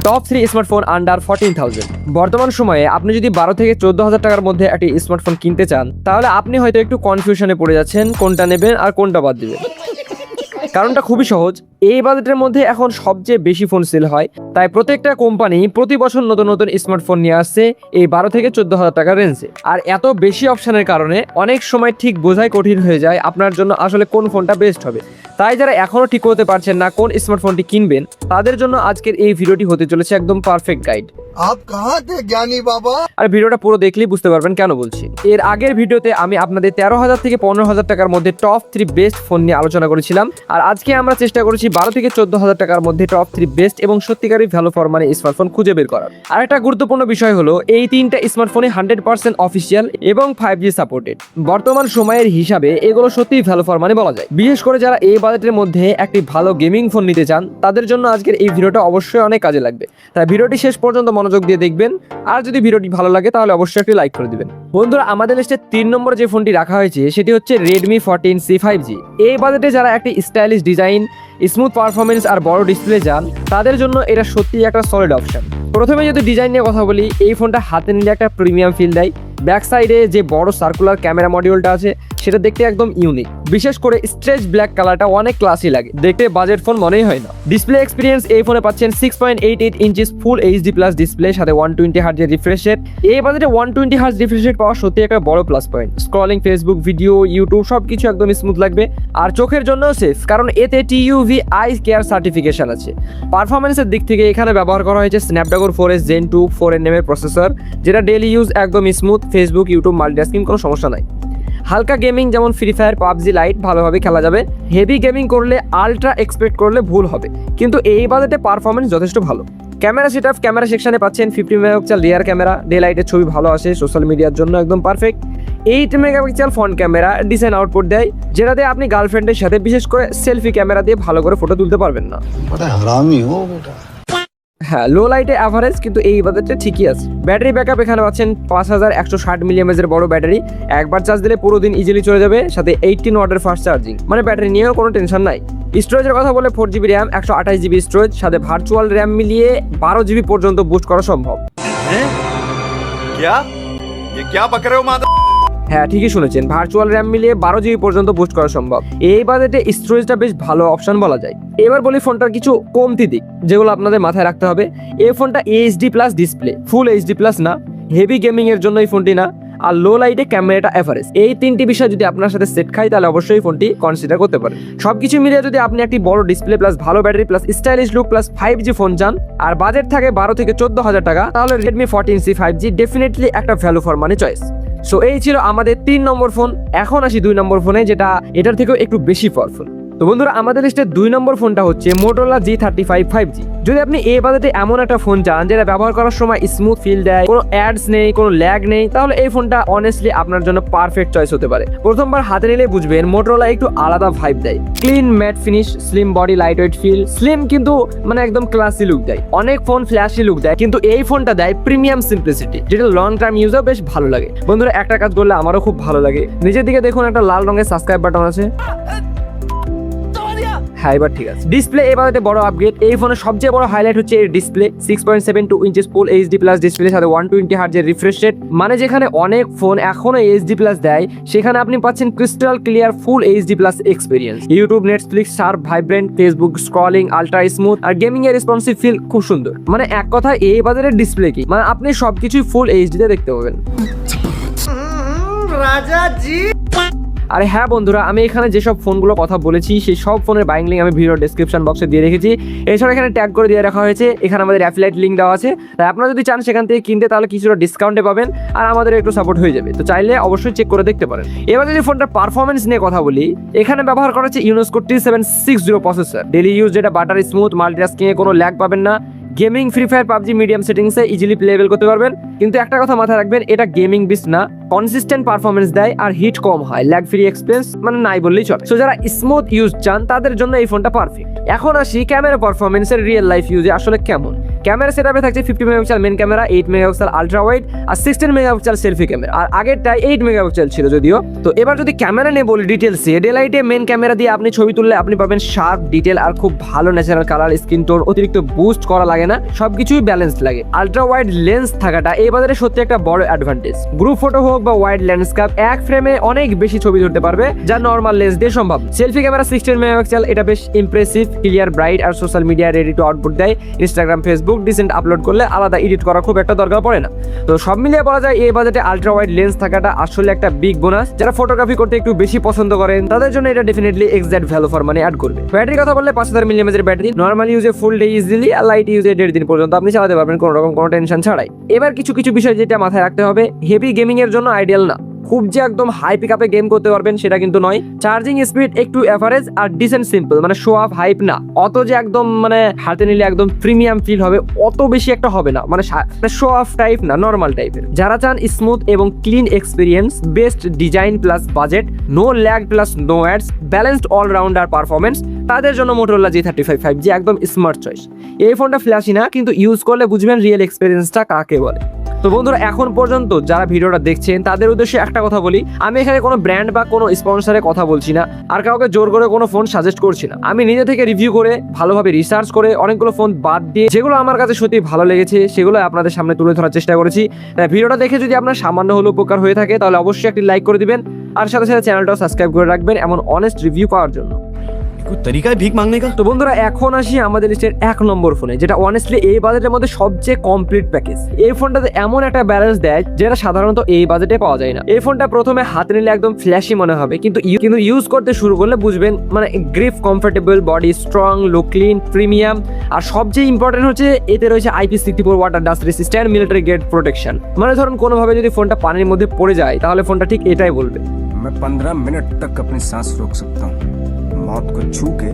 Top 3 smartphone under 14,000। বর্তমান সময়ে আপনি যদি 12 থেকে 14,000 টাকার মধ্যে একটি স্মার্টফোন কিনতে চান, তাহলে আপনি হয়তো একটু কনফিউশনে পড়ে যাচ্ছেন কোনটা নেবেন আর কোনটা বাদ দিবেন। কারণটা খুবই সহজ, এই বাজেটের মধ্যে এখন সবচেয়ে বেশি ফোন সেল হয়, তাই প্রত্যেকটা কোম্পানি প্রতি বছর নতুন নতুন স্মার্টফোন নিয়ে আসছে এই 12 থেকে 14,000 টাকার রেঞ্জে। আর এত বেশি অপশনের কারণে অনেক সময় ঠিক বোঝাই কঠিন হয়ে যায় আপনার জন্য আসলে কোন ফোনটা বেস্ট হবে। তাই যারা এখনও ঠিক করতে পারছেন না কোন স্মার্টফোনটি কিনবেন, তাদের জন্য আজকের এই ভিডিওটি হতে চলেছে একদম পারফেক্ট গাইড। आप कहाँ थे ज्ञानी बाबा? আর ভিডিওটা পুরো দেখলেই বুঝতে পারবেন কেন বলছি। এর আগের ভিডিওতে আমি আপনাদের 13,000 থেকে 15,000 টাকার মধ্যে টপ 3 বেস্ট ফোন নিয়ে আলোচনা করেছিলাম, আর আজকে আমরা চেষ্টা করেছি 12 থেকে 14,000 টাকার মধ্যে টপ 3 বেস্ট এবং সত্যিকারের ভ্যালু ফর মানি স্মার্টফোন খুঁজে বের করার। আর একটা গুরুত্বপূর্ণ বিষয় হলো এই তিনটা স্মার্টফোনে 100% অফিসিয়াল এবং 5G সাপোর্টেড। বর্তমান সময়ের হিসাবে এগুলো সত্যিই ভ্যালু ফর মানি বলা যায়। বিশেষ করে যারা এই বাজেটের মধ্যে একটি ভালো গেমিং ফোন নিতে চান, তাদের জন্য আজকের এই ভিডিওটা অবশ্যই অনেক কাজে লাগবে। তাই ভিডিওটি শেষ পর্যন্ত মনোযোগ দিয়ে দেখবেন, আর যদি ভিডিওটি ভালো লাগে তাহলে অবশ্যই একটি লাইক করে দিবেন। বন্ধুরা, আমাদের লিস্টে 3 নম্বরে যে ফোনটি রাখা হয়েছে সেটি হচ্ছে Redmi 14C 5G। এই বাজেটে যারা একটি স্টাইলিশ ডিজাইন, স্মুথ পারফরমেন্স আর বড় ডিসপ্লে চান, তাদের জন্য এটা সত্যিই একটা সলিড অপশন। প্রথমে যদি ডিজাইন নিয়ে কথা বলি, এই ফোনটা হাতে নিলে একটা প্রিমিয়াম ফিল দেয়। ব্যাক সাইডে যে বড় সার্কুলার ক্যামেরা মডিউলটা আছে সেটা দেখতে একদম ইউনিক। বিশেষ করে স্ট্রেচ ব্ল্যাক কালারটা অনেক ক্লাসি লাগে, দেখতে বাজেট ফোন মনেই হয় না। ডিসপ্লে এক্সপিরিয়েন্স এই ফোনে পাচ্ছেন 6.88 ইঞ্চিস ফুল HD+ ডিসপ্লে, সাথে 120 হার্জ রিফ্রেশ রেট। এই বাজেটে 120 হার্জ রিফ্রেশ রেট পাওয়া সত্যি একটা বড় plus point. Scrolling, Facebook, video, YouTube সবকিছু একদম স্মুথ লাগবে। আর চোখের জন্য সেফ, কারণ এতে TUV আই কেয়ার সার্টিফিকেশন আছে। পারফরমেন্সের দিক থেকে এখানে ব্যবহার করা হয়েছে Snapdragon 4S Gen 2 4nm এর প্রসেসর, যেটা ডেইলি ইউজ একদম স্মুথ। ফেসবুক, ইউটিউব, মাল্টিটাস্কিং কোনো সমস্যা নাই। হালকা গেমিং যেমন ফ্রি ফায়ার, পাবজি লাইট ভালোভাবে খেলা যাবে। হেভি গেমিং করলে আলট্রা এক্সপেক্ট করলে ভুল হবে, কিন্তু এই বাজেটে পারফরমেন্স যথেষ্ট ভালো। ক্যামেরা সেটআপ, ক্যামেরা সেকশনে পাচ্ছেন 50 মেগাপিক্সেল রিয়ার ক্যামেরা, ডে লাইটের ছবি ভালো আসে, সোশ্যাল মিডিয়ার জন্য একদম perfect. 8 megapixel front camera decent output দেয়, যেটাতে আপনি গার্লফ্রেন্ডের সাথে বিশেষ করে সেলফি ক্যামেরা দিয়ে ভালো করে ফটো তুলতে পারবেন না। हरामी हो बेटा। হ্যাঁ, লো লাইটে অ্যাভারেজ, কিন্তু এই বাজেটে ঠিকই আছে। ব্যাটারি ব্যাকআপ এখানে পাচ্ছেন 5160 mAh বড় ব্যাটারি, একবার চার্জ দিলে পুরো দিন ইজিলি চলে যাবে। সাথে 18 ওয়াটের ফাস্ট চার্জিং, মানে ব্যাটারি নিয়েও কোনো টেনশন নাই। স্টোরেজের কথা বলে 4GB র্যাম, 128GB স্টোরেজ, সাথে ভার্চুয়াল র্যাম মিলিয়ে 12GB পর্যন্ত বুস্ট করা সম্ভব। क्या बक रहे हो माधव? হ্যাঁ, ঠিকই শুনেছেন, ভার্চুয়াল র্যাম মিলিয়ে 12GB পর্যন্ত বুস্ট করা সম্ভব। এই বাজেটে স্টোরেজটা বেশ ভালো অপশন বলা যায়। এবার বলি ফোনটার কিছু কমতি দিক, যেগুলো আপনাদের মাথায় রাখতে হবে। এই ফোনটা HD+ ডিসপ্লে, ফুল HD+ না। হেভি গেমিং এর জন্য এই ফোনটি না। আর লো লাইটে ক্যামেরাটা এভারেজ। এই তিনটি বিষয় যদি আপনার সাথে সেট খায়, তাহলে অবশ্যই ফোনটি কনসিডার করতে পারেন। সবকিছু মিলিয়ে যদি আপনি একটি বড় ডিসপ্লে প্লাস ভালো battery plus stylish look plus 5G phone চান, আর বাজেট থাকে 12 থেকে 14,000 টাকা, তাহলে Redmi 14C 5G ডেফিনেটলি একটা value for money choice. So এই ছিল আমাদের 3 নম্বর ফোন। এখন আসি 2 নম্বর ফোনে, যেটা এটার থেকেও একটু বেশি পাওয়ারফুল। তো বন্ধুরা, আমাদের লিস্টে 2 নম্বর ফোনটা হচ্ছে Motorola G35 5G। যদি আপনি এই বাজেটে এমন একটা ফোন চান যেটা ব্যবহার করার সময় স্মুথ ফিল দেয়, কোনো অ্যাডস নেই, কোনো ল্যাগ নেই, তাহলে এই ফোনটা অনেস্টলি আপনার জন্য পারফেক্ট চয়েস হতে পারে। প্রথমবার হাতে নিলে বুঝবেন Motorola একটু আলাদা ভাইব দেয়। Clean matte finish, slim body, light weight feel. Slim কিন্তু মানে একদম ক্লাসি লুক দেয়। অনেক ফোন ফ্ল্যাশি লুক দেয়, কিন্তু এই ফোনটা দেয় প্রিমিয়াম সিম্পলিসিটি, যেটা লং টার্ম ইউজও বেশ ভালো লাগে। বন্ধুরা, একটা কাজ করলে আমারও খুব ভালো লাগে। নিজের দিকে দেখুন, একটা লাল রঙের সাবস্ক্রাইব বাটন আছে। হ্যাঁ, এবার ঠিক আছে। ডিসপ্লে এবারে বড় আপগ্রেড। এই ফোনের সবচেয়ে বড় হাইলাইট হচ্ছে এর ডিসপ্লে। 6.72 ইঞ্চিস ফুল HD+ ডিসপ্লে, সাথে 120 হার্জের রিফ্রেশ রেট। মানে যেখানে অনেক ফোন এখনো HD+ দেয়, সেখানে আপনি পাচ্ছেন crystal clear full HD+ experience. YouTube, Netflix sharp, vibrant, Facebook scrolling ultra smooth, আর গেমিং এর রেসপন্সিভ ফিল খুব সুন্দর। মানে এক কথা, এই বাজারের ডিসপ্লে কি, মানে আপনি সবকিছুই ফুল HD তে দেখতে পাবেন। राजा जी। আরে হ্যাঁ বন্ধুরা, আমি এখানে যেসব ফোনগুলো কথা বলেছি সেই সব ফোনের বাইং লিঙ্ক আমি ভিডিও ডেসক্রিপশন বক্সে দিয়ে রেখেছি। এছাড়া এখানে ট্যাগ করে দিয়ে রাখা হয়েছে, এখানে আমাদের অ্যাফিলিয়েট লিঙ্ক দেওয়া আছে। তাই আপনারা যদি চান সেখান থেকে কিনতে, তাহলে কিছুটা ডিসকাউন্টে পাবেন, আর আমাদের একটু সাপোর্ট হয়ে যাবে। তো চাইলে অবশ্যই চেক করে দেখতে পারেন। এবার যদি ফোনটার পারফরমেন্স নিয়ে কথা বলি, এখানে ব্যবহার করা হচ্ছে UNESCO T760 processor. Daily use যেটা বাটার স্মুথ, মাল্টিটাস্কিংয়ে কোনো ল্যাগ পাবেন না। Gaming, free fire, PUBG medium সেটিংসে ইজিলি প্লেবেল করতে পারবেন। কিন্তু একটা কথা মাথায় রাখবেন, এটা গেমিং বিস না। কনসিস্টেন্ট পারফরমেন্স দেয় আর হিট কম হয়, ল্যাগ ফ্রি এক্সপিরিয়েন্স মানে নাই বললেই চলে। সো যারা স্মুথ ইউজ চান, তাদের জন্য এই ফোনটা পারফেক্ট। এখন আসি ক্যামেরা পারফরমেন্সের রিয়েল লাইফ ইউজে আসলে কেমন। ক্যামেরা সেটআপে থাকছে 50 megapixel main camera, 8 megapixel ultra wide আর 16 মেগাপিক্সেল সেলফি ক্যামেরা। আর আগেরটাই 8 মেগাপিক্সেল ছিল যদিও। তো এবার যদি ক্যামেরা নিয়ে বলি ডিটেলসে, ডেলাইটে মেন ক্যামেরা দিয়ে আপনি ছবি তুললে আপনি পাবেন শার্প ডিটেল আর খুব ভালো ন্যাচারাল কালার, স্ক্রিন টোন অতিরিক্ত বুস্ট করা লাগে না, সবকিছুই ব্যালেন্স লাগে। আলট্রা ওয়াইড লেন্স থাকাটা এই বাজারে সত্যি একটা বড় অ্যাডভান্টেজ। গ্রুপ ফটো হোক বা ওয়াইড ল্যান্ডস্কেপ, এক ফ্রেমে অনেক বেশি ছবি ধরতে পারবে যা নর্মাল লেন্স দিয়ে সম্ভব। সেলফি ক্যামেরা 16 মেগাপিক্সেল, এটা বেশ ইমপ্রেসিভ, ক্লিয়ার, ব্রাইট আর social media ready to output দেয়। ইনস্টাগ্রাম, ফেসবুক ডিসেন্ট আপলোড করলে আলাদা এডিট করা খুব একটা দরকার পড়ে না। তো সব মিলিয়ে বলা যায় এই বাজেটে আলট্রা ওয়াইড লেন্স থাকাটা আসলে একটা বিগ বোনাস। যারা ফটোগ্রাফি করতে একটু বেশি পছন্দ করেন তাদের জন্য এটা definitely exact value for money add করবে। ব্যাটারির কথা বললে 5000 মিলিএমএর ব্যাটারি, নর্মাল ইউজে ফুল ডে ইজিলি আর লাইট ইউজে 1.5 দিন পর্যন্ত আপনি চালাতে পারবেন কোনো রকম কোনো টেনশন ছাড়াই। এবার কিছু বিষয় যেটা মাথায় রাখতে হবে, হেভি গেমিং এর জন্য আইডিয়াল না। খুব যে একদম হাই পিকআপে গেম করতে পারবেন সেটা কিন্তু নয়। চার্জিং স্পিড একটু এভারেজ আর ডিসেন্ট সিম্পল, মানে শো অফ হাইপ না, অত যে একদম মানে হাতে নিলে একদম প্রিমিয়াম ফিল হবে অত বেশি একটা হবে না, মানে শো অফ টাইপ না, নর্মাল টাইপের। যারা চান স্মুথ এবং clean experience, best design plus budget, no lag plus no ads, balanced allrounder performance, তাদের জন্য মোটরোলা G35 5G একদম স্মার্ট চয়েস। এই ফোনটা ফ্ল্যাশি না, কিন্তু ইউজ করলে বুঝবেন রিয়েল এক্সপিরিয়েন্সটা কাকে বলে। তো বন্ধুরা, এখন পর্যন্ত যারা ভিডিওটা দেখছেন তাদের উদ্দেশ্যে একটা কথা বলি, আমি এখানে কোনো ব্র্যান্ড বা কোনো স্পন্সরের কথা বলছি না, আর কাউকে জোর করে কোনো ফোন সাজেস্ট করছি না। আমি নিজে থেকে রিভিউ করে ভালোভাবে রিসার্চ করে অনেকগুলো ফোন বাদ দিয়ে যেগুলো আমার কাছে সত্যি ভালো লেগেছে সেগুলো আপনাদের সামনে তুলে ধরার চেষ্টা করেছি। তাই ভিডিওটা দেখে যদি আপনার সামান্য হলেও উপকার হয়ে থাকে তাহলে অবশ্যই একটি লাইক করে দিবেন আর সাথে সাথে চ্যানেলটাও সাবস্ক্রাইব করে রাখবেন এমন অনেস্ট রিভিউ পাওয়ার জন্য। कोई तरीका है भीख मांगने का? তো বন্ধুরা, এখন আসি আমাদের লিস্টের 1 নম্বর ফোনে, যেটা অনেস্টলি এই বাজেটের মধ্যে সবচেয়ে কমপ্লিট প্যাকেজ। এই ফোনটাতে এমন একটা ব্যালেন্স দেয় যেটা সাধারণত এই বাজেটে পাওয়া যায় না। এই ফোনটা প্রথমে হাতে নিলে একদম ফ্ল্যাশি মনে হবে, কিন্তু ইউজ করতে শুরু করলে বুঝবেন মানে grip comfortable, body strong, look clean, premium, আর সবচেয়ে ইম্পর্টেন্ট হচ্ছে এতে রয়েছে IP64 water dust resistant military grade protection. মানে ধরুন কোনোভাবে যদি ফোনটা পানির মধ্যে পড়ে যায় তাহলে ফোনটা ঠিক এটাই বলবে। मैं 15 मिनट तक अपनी सांस रोक सकता हूँ, मौत को छू के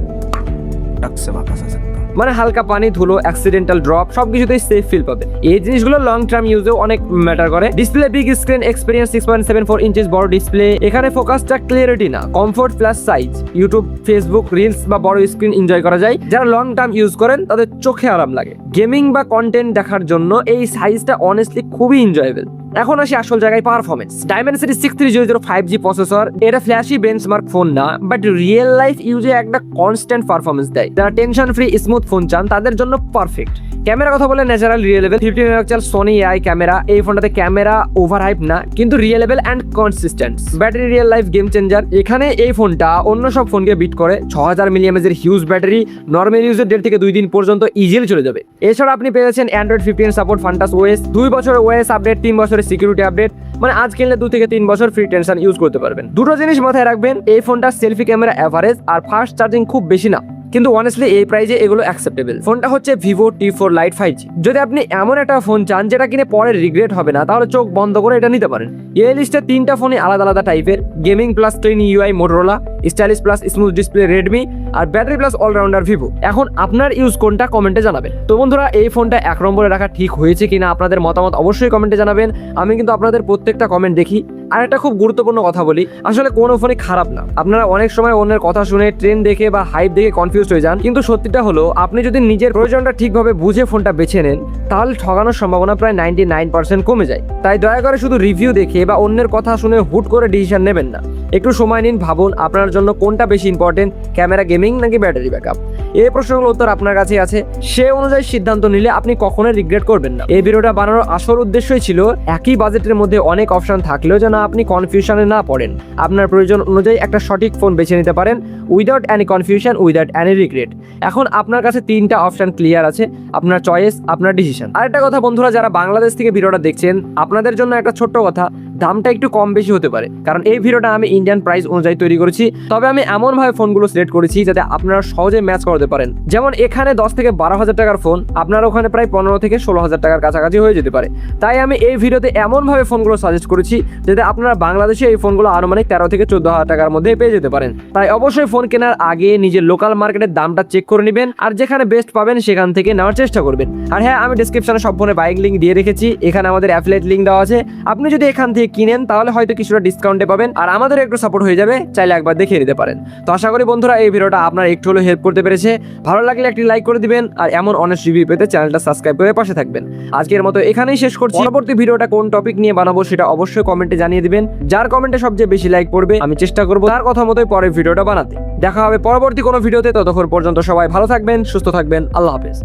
टक से वापस आ सकता हूँ। মানে হালকা পানি, ধুলো, অ্যাক্সিডেন্টাল ড্রপ সবকিছুতেই সেফ ফিল পাবে। এই জিনিসগুলো লং টার্ম ইউজেও অনেক ম্যাটার করে। Display big screen experience, 6.74 inches বড় ডিসপ্লে। এখানে ফোকাসটা ক্লিয়ারিটি না, comfort plus size. YouTube, Facebook, reels বা বড় স্ক্রিন এনজয় করা যায়। যারা লং টার্ম ইউজ করেন তাদের চোখে আরাম লাগে। গেমিং বা কন্টেন্ট দেখার জন্য এই সাইজটা অনেস্টলি খুবই এনজয়েবল। এখন আসি আসল জায়গায়, পারফরমেন্স। Dimensity 6300 5G প্রসেসর, এটা ফ্ল্যাশি বেঞ্চমার্ক ফোন না, বাট রিয়েল লাইফ ইউজে একটা কনস্ট্যান্ট পারফরমেন্স দেয়। যারা টেনশন ফ্রি স্মুথ ফোন চান তাদের জন্য পারফেক্ট। ক্যামেরা কথা বলে natural reliable 50 megapixel Sony AI camera. এই ফোনটাতে ক্যামেরা ওভার হাইপ না, কিন্তু reliable and consistent. Battery real life game changer. এখানে এই ফোনটা অন্য সব ফোনকে বিট করে। 6000 মিলিএমএর হিউজ ব্যাটারি, নর্মাল ইউজের 1.5 থেকে 2 দিন পর্যন্ত ইজিলি চলে যাবে। এছাড়া আপনি পেয়েছেন Android 15 সাপোর্ট, ফান্টাস OS, 2 বছরের OS আপডেট, 3 বছরের সিকিউরিটি আপডেট। মানে আজ কিনলে 2 থেকে 3 বছর ফ্রি টেনশন ইউজ করতে পারবেন। দুটো জিনিস মাথায় রাখবেন, এই ফোনটা সেলফি ক্যামেরা এভারেজ আর ফাস্ট চার্জিং খুব বেশি না, কিন্তু অনেস্টলি এই প্রাইজে এগুলো অ্যাকসেপ্টেবল। ফোনটা হচ্ছে Vivo T4 Lite 5G। যদি আপনি এমন একটা ফোন চান যেটা কিনে পরে রিগ্রেট হবে না তাহলে চোখ বন্ধ করে এটা নিতে পারেন। এই লিস্টে 3টা ফোনই আলাদা আলাদা টাইপের। Gaming plus clean UI Motorola, stylish plus smooth display Redmi, আর ব্যাটারি প্লাস অলরাউন্ডার Vivo। এখন আপনার ইউজ কোনটা কমেন্টে জানাবেন। তো বন্ধুরা, এই ফোনটা 1 নম্বরে রাখা ঠিক হয়েছে কিনা আপনাদের মতামত অবশ্যই কমেন্টে জানাবেন। আমি কিন্তু আপনাদের প্রত্যেকটা কমেন্ট দেখি। আর একটা খুব গুরুত্বপূর্ণ কথা বলি, আসলে কোনো ফোনই খারাপ না। আপনারা অনেক সময় অন্যের কথা শুনে ট্রেন্ড দেখে বা হাইপ দেখে কনফিউজ হয়ে যান, কিন্তু সত্যিটা হলো আপনি যদি নিজের প্রয়োজনটা ঠিকভাবে বুঝে ফোনটা বেছে নেন তাহলে ঠকানোর সম্ভাবনা প্রায় 99% কমে যায়। তাই দয়া করে শুধু রিভিউ দেখে বা অন্যের কথা শুনে হুট করে ডিসিশন নেবেন না। একটু সময় নিন, ভাবুন আপনার জন্য কোনটা বেশি ইম্পর্টেন্ট, ক্যামেরা, গেমিং নাকি ব্যাটারি ব্যাকআপ। এই প্রশ্নগুলোর উত্তর আপনার কাছে আছে, সে অনুযায়ী সিদ্ধান্ত নিলে আপনি কখনোই রিগ্রেট করবেন না। এই ভিডিওটা বানানোর আসল উদ্দেশ্যই ছিল একই বাজেটের মধ্যে অনেক অপশন থাকলেও যেন আপনি কনফিউশনে না পড়েন, আপনার প্রয়োজন অনুযায়ী একটা সঠিক ফোন বেছে নিতে পারেন without any confusion, without any regret. এখন আপনার কাছে 3টা অপশন ক্লিয়ার আছে, আপনার চয়েস, আপনার ডিসিশন। আরেকটা কথা বন্ধুরা, যারা বাংলাদেশ থেকে ভিডিওটা দেখছেন আপনাদের জন্য একটা ছোট্ট কথা, দামটা একটু কম বেশি হতে পারে, কারণ এই ভিডিওটা আমি ইন্ডিয়ান প্রাইস অনুযায়ী তৈরি করেছি। তবে আমি এমনভাবে ফোনগুলো সিলেক্ট করেছি যাতে আপনারা সহজে ম্যাচ করতে পারেন। যেমন এখানে 10 থেকে 12,000 টাকার ফোন আপনার ওখানে প্রায় 15 থেকে 16,000 টাকার কাছাকাছি হয়ে যেতে পারে। তাই আমি এই ভিডিওতে এমনভাবে ফোনগুলো সাজেস্ট করেছি যাতে আপনারা বাংলাদেশে এই ফোনগুলো আনুমানিক 13 থেকে 14,000 টাকার মধ্যে পেয়ে যেতে পারেন। তাই অবশ্যই ফোন কেনার আগে নিজের লোকাল মার্কেটের দামটা চেক করে নেবেন আর যেখানে বেস্ট পাবেন সেখান থেকে নেওয়ার চেষ্টা করবেন। আর হ্যাঁ, আমি ডেসক্রিপশনে সব ফোনের বাইং লিঙ্ক দিয়ে রেখেছি, এখানে আমাদের অ্যাফিলিয়েট লিঙ্ক দেওয়া আছে। আপনি যদি এখান থেকে দিয়ে কিনেন তাহলে হয়তো কিছুটা ডিসকাউন্টে পাবেন আর আমাদের একটু সাপোর্ট হয়ে যাবে, চাইলে একবার দেখে নিতে পারেন। তো আশা করি বন্ধুরা এই ভিডিওটা আপনার একটু হলেও হেল্প করতে পেরেছে। ভালো লাগলে একটি লাইক করে দিবেন আর এমন অনেক রিভিউ পেতে চ্যানেলটা সাবস্ক্রাইব করে পাশে থাকবেন। আজকের মতো এখানেই শেষ করছি। পরবর্তী ভিডিওটা কোন টপিক নিয়ে বানাবো সেটা অবশ্যই কমেন্টে জানিয়ে দিবেন। যার কমেন্টে সবচেয়ে বেশি লাইক পড়বে আমি চেষ্টা করবো তার কথা মতোই পরের ভিডিওটা বানাতে। দেখা হবে পরবর্তী কোনো ভিডিওতে, ততক্ষণ পর্যন্ত সবাই ভালো থাকবেন, সুস্থ থাকবেন, আল্লাহ হাফেজ।